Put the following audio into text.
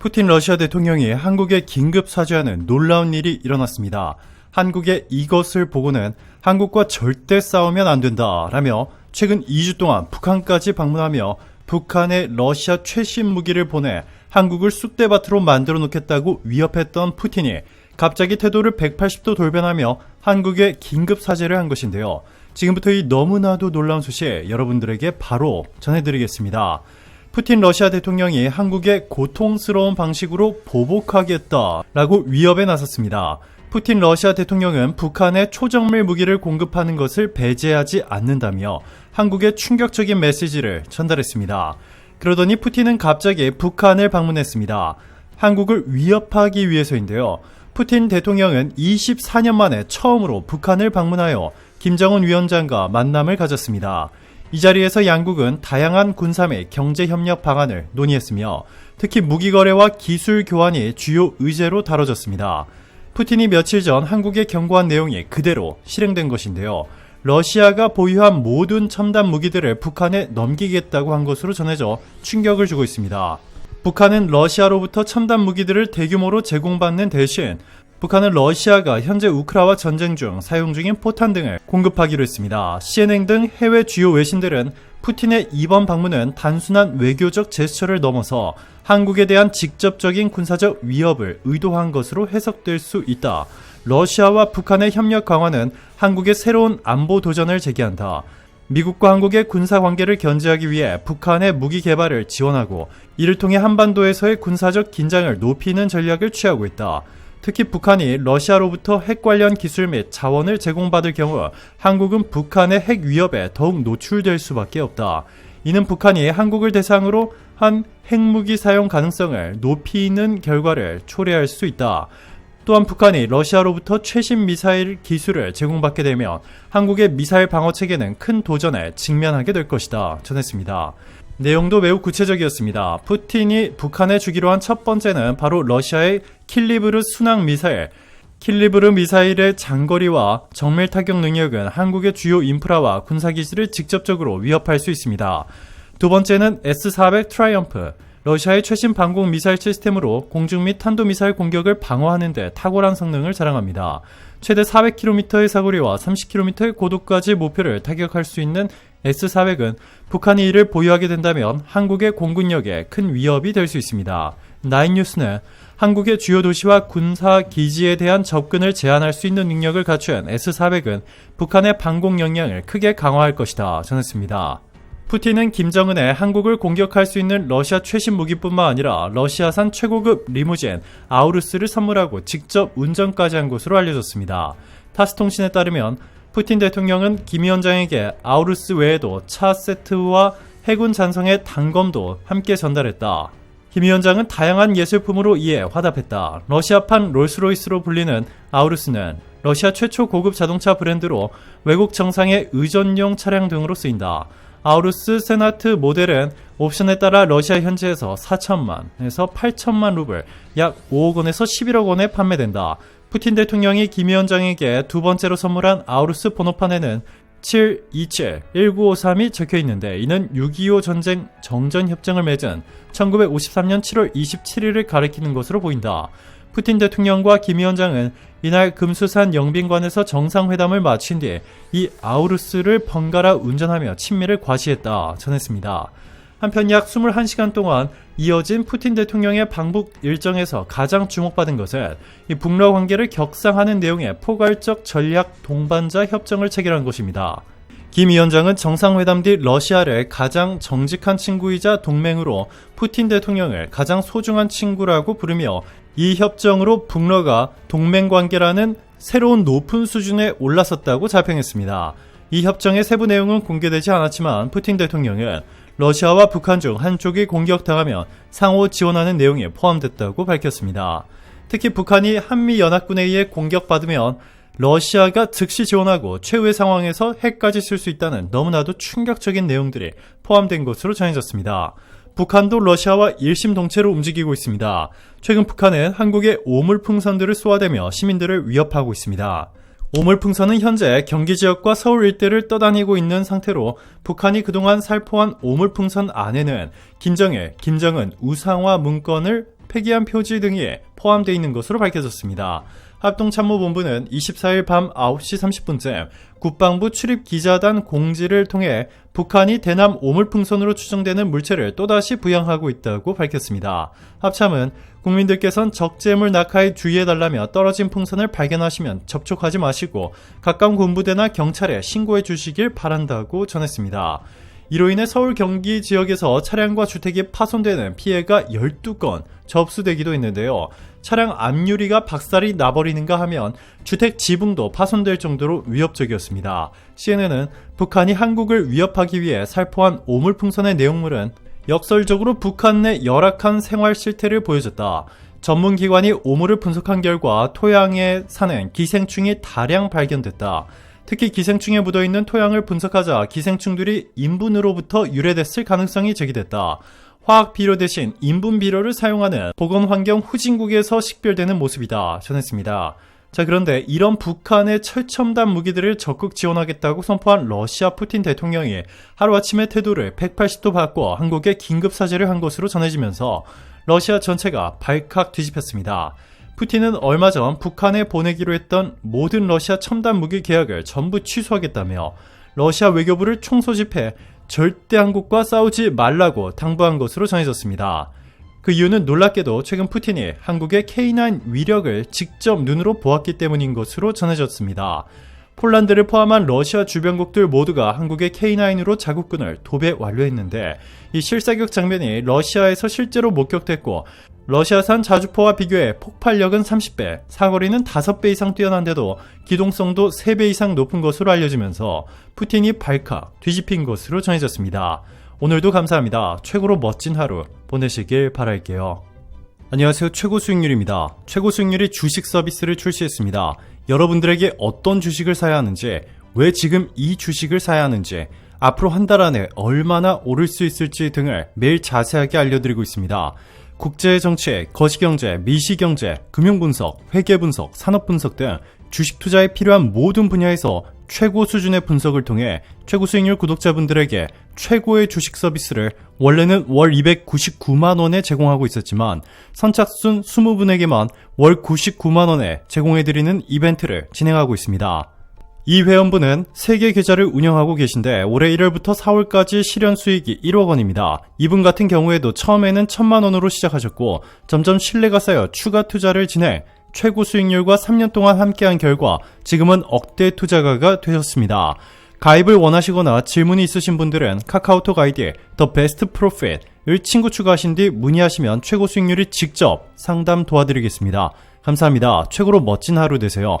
푸틴 러시아 대통령이 한국에 긴급 사죄하는 놀라운 일이 일어났습니다. 한국의 이것을 보고는 한국과 절대 싸우면 안 된다라며 최근 2주 동안 북한까지 방문하며 북한에 러시아 최신 무기를 보내 한국을 쑥대밭으로 만들어 놓겠다고 위협했던 푸틴이 갑자기 태도를 180도 돌변하며 한국에 긴급 사죄를 한 것인데요. 지금부터 이 너무나도 놀라운 소식 여러분들에게 바로 전해드리겠습니다. 푸틴 러시아 대통령이 한국에 고통스러운 방식으로 보복하겠다라고 위협에 나섰습니다. 푸틴 러시아 대통령은 북한에 초정밀 무기를 공급하는 것을 배제하지 않는다며 한국에 충격적인 메시지를 전달했습니다. 그러더니 푸틴은 갑자기 북한을 방문했습니다. 한국을 위협하기 위해서인데요. 푸틴 대통령은 24년 만에 처음으로 북한을 방문하여 김정은 위원장과 만남을 가졌습니다. 이 자리에서 양국은 다양한 군사 및 경제협력 방안을 논의했으며 특히 무기거래와 기술 교환이 주요 의제로 다뤄졌습니다. 푸틴이 며칠 전 한국에 경고한 내용이 그대로 실행된 것인데요. 러시아가 보유한 모든 첨단 무기들을 북한에 넘기겠다고 한 것으로 전해져 충격을 주고 있습니다. 북한은 러시아로부터 첨단 무기들을 대규모로 제공받는 대신 북한은 러시아가 현재 우크라이나와 전쟁 중 사용 중인 포탄 등을 공급하기로 했습니다. CNN 등 해외 주요 외신들은 푸틴의 이번 방문은 단순한 외교적 제스처를 넘어서 한국에 대한 직접적인 군사적 위협을 의도한 것으로 해석될 수 있다. 러시아와 북한의 협력 강화는 한국의 새로운 안보 도전을 제기한다. 미국과 한국의 군사 관계를 견제하기 위해 북한의 무기 개발을 지원하고 이를 통해 한반도에서의 군사적 긴장을 높이는 전략을 취하고 있다. 특히 북한이 러시아로부터 핵 관련 기술 및 자원을 제공받을 경우 한국은 북한의 핵 위협에 더욱 노출될 수밖에 없다. 이는 북한이 한국을 대상으로 한 핵무기 사용 가능성을 높이는 결과를 초래할 수 있다. 또한 북한이 러시아로부터 최신 미사일 기술을 제공받게 되면 한국의 미사일 방어 체계는 큰 도전에 직면하게 될 것이다 전했습니다. 내용도 매우 구체적이었습니다. 푸틴이 북한에 주기로 한 첫 번째는 바로 러시아의 킬리브르 순항 미사일. 킬리브르 미사일의 장거리와 정밀 타격 능력은 한국의 주요 인프라와 군사기지를 직접적으로 위협할 수 있습니다. 두 번째는 S-400 트라이엄프. 러시아의 최신 방공 미사일 시스템으로 공중 및 탄도미사일 공격을 방어하는 데 탁월한 성능을 자랑합니다. 최대 400km의 사거리와 30km의 고도까지 목표를 타격할 수 있는 S-400은 북한이 이를 보유하게 된다면 한국의 공군력에 큰 위협이 될 수 있습니다. 나인뉴스는 한국의 주요 도시와 군사 기지에 대한 접근을 제한할 수 있는 능력을 갖춘 S-400은 북한의 방공 역량을 크게 강화할 것이다 전했습니다. 푸틴은 김정은의 한국을 공격할 수 있는 러시아 최신 무기뿐만 아니라 러시아산 최고급 리무진 아우루스를 선물하고 직접 운전까지 한 것으로 알려졌습니다. 타스통신에 따르면 푸틴 대통령은 김 위원장에게 아우루스 외에도 차 세트와 해군 잔성의 단검도 함께 전달했다. 김 위원장은 다양한 예술품으로 이에 화답했다. 러시아판 롤스로이스로 불리는 아우루스는 러시아 최초 고급 자동차 브랜드로 외국 정상의 의전용 차량 등으로 쓰인다. 아우루스 세나트 모델은 옵션에 따라 러시아 현지에서 4천만에서 8천만 루블, 약 5억 원에서 11억 원에 판매된다. 푸틴 대통령이 김 위원장에게 두 번째로 선물한 아우루스 번호판에는 727-1953이 적혀있는데 이는 6.25 전쟁 정전협정을 맺은 1953년 7월 27일을 가리키는 것으로 보인다. 푸틴 대통령과 김 위원장은 이날 금수산 영빈관에서 정상회담을 마친 뒤 이 아우루스를 번갈아 운전하며 친미를 과시했다 전했습니다. 한편 약 21시간 동안 이어진 푸틴 대통령의 방북 일정에서 가장 주목받은 것은 이 북러 관계를 격상하는 내용의 포괄적 전략 동반자 협정을 체결한 것입니다. 김 위원장은 정상회담 뒤 러시아를 가장 정직한 친구이자 동맹으로 푸틴 대통령을 가장 소중한 친구라고 부르며 이 협정으로 북러가 동맹관계라는 새로운 높은 수준에 올라섰다고 자평했습니다. 이 협정의 세부 내용은 공개되지 않았지만 푸틴 대통령은 러시아와 북한 중 한쪽이 공격당하면 상호 지원하는 내용이 포함됐다고 밝혔습니다. 특히 북한이 한미연합군에 의해 공격받으면 러시아가 즉시 지원하고 최후의 상황에서 핵까지 쓸 수 있다는 너무나도 충격적인 내용들이 포함된 것으로 전해졌습니다. 북한도 러시아와 일심동체로 움직이고 있습니다. 최근 북한은 한국의 오물풍선들을 쏘아대며 시민들을 위협하고 있습니다. 오물풍선은 현재 경기 지역과 서울 일대를 떠다니고 있는 상태로 북한이 그동안 살포한 오물풍선 안에는 김정일, 김정은 우상화 문건을 폐기한 표지 등이 포함되어 있는 것으로 밝혀졌습니다. 합동참모본부는 24일 밤 9시 30분쯤 국방부 출입기자단 공지를 통해 북한이 대남 오물풍선으로 추정되는 물체를 또다시 부양하고 있다고 밝혔습니다. 합참은 국민들께선 적재물 낙하에 주의해달라며 떨어진 풍선을 발견하시면 접촉하지 마시고 가까운 군부대나 경찰에 신고해 주시길 바란다고 전했습니다. 이로 인해 서울 경기 지역에서 차량과 주택이 파손되는 피해가 12건 접수되기도 했는데요. 차량 앞유리가 박살이 나버리는가 하면 주택 지붕도 파손될 정도로 위협적이었습니다. CNN은 북한이 한국을 위협하기 위해 살포한 오물풍선의 내용물은 역설적으로 북한 내 열악한 생활 실태를 보여줬다. 전문기관이 오물을 분석한 결과 토양에 사는 기생충이 다량 발견됐다. 특히 기생충에 묻어있는 토양을 분석하자 기생충들이 인분으로부터 유래됐을 가능성이 제기됐다. 화학 비료 대신 인분 비료를 사용하는 보건환경 후진국에서 식별되는 모습이다 전했습니다. 자, 그런데 이런 북한의 최첨단 무기들을 적극 지원하겠다고 선포한 러시아 푸틴 대통령이 하루아침에 태도를 180도 바꿔 한국에 긴급 사죄를 한 것으로 전해지면서 러시아 전체가 발칵 뒤집혔습니다. 푸틴은 얼마 전 북한에 보내기로 했던 모든 러시아 첨단 무기 계약을 전부 취소하겠다며 러시아 외교부를 총소집해 절대 한국과 싸우지 말라고 당부한 것으로 전해졌습니다. 그 이유는 놀랍게도 최근 푸틴이 한국의 K9 위력을 직접 눈으로 보았기 때문인 것으로 전해졌습니다. 폴란드를 포함한 러시아 주변국들 모두가 한국의 K9으로 자국군을 도배 완료했는데 이 실사격 장면이 러시아에서 실제로 목격됐고 러시아산 자주포와 비교해 폭발력은 30배, 사거리는 5배 이상 뛰어난데도 기동성도 3배 이상 높은 것으로 알려지면서 푸틴이 발칵 뒤집힌 것으로 전해졌습니다. 오늘도 감사합니다. 최고로 멋진 하루 보내시길 바랄게요. 안녕하세요. 최고 수익률입니다. 최고 수익률이 주식 서비스를 출시했습니다. 여러분들에게 어떤 주식을 사야 하는지, 왜 지금 이 주식을 사야 하는지, 앞으로 한 달 안에 얼마나 오를 수 있을지 등을 매일 자세하게 알려드리고 있습니다. 국제정치, 거시경제, 미시경제, 금융분석, 회계분석, 산업분석 등 주식 투자에 필요한 모든 분야에서 최고 수준의 분석을 통해 최고 수익률 구독자분들에게 최고의 주식 서비스를 원래는 월 299만원에 제공하고 있었지만 선착순 20분에게만 월 99만원에 제공해드리는 이벤트를 진행하고 있습니다. 이 회원분은 3개 계좌를 운영하고 계신데 올해 1월부터 4월까지 실현 수익이 1억 원입니다. 이분 같은 경우에도 처음에는 1,000만 원으로 시작하셨고 점점 신뢰가 쌓여 추가 투자를 진행, 최고 수익률과 3년 동안 함께한 결과 지금은 억대 투자가가 되셨습니다. 가입을 원하시거나 질문이 있으신 분들은 카카오톡 아이디 The Best Profit을 친구 추가하신 뒤 문의하시면 최고 수익률이 직접 상담 도와드리겠습니다. 감사합니다. 최고로 멋진 하루 되세요.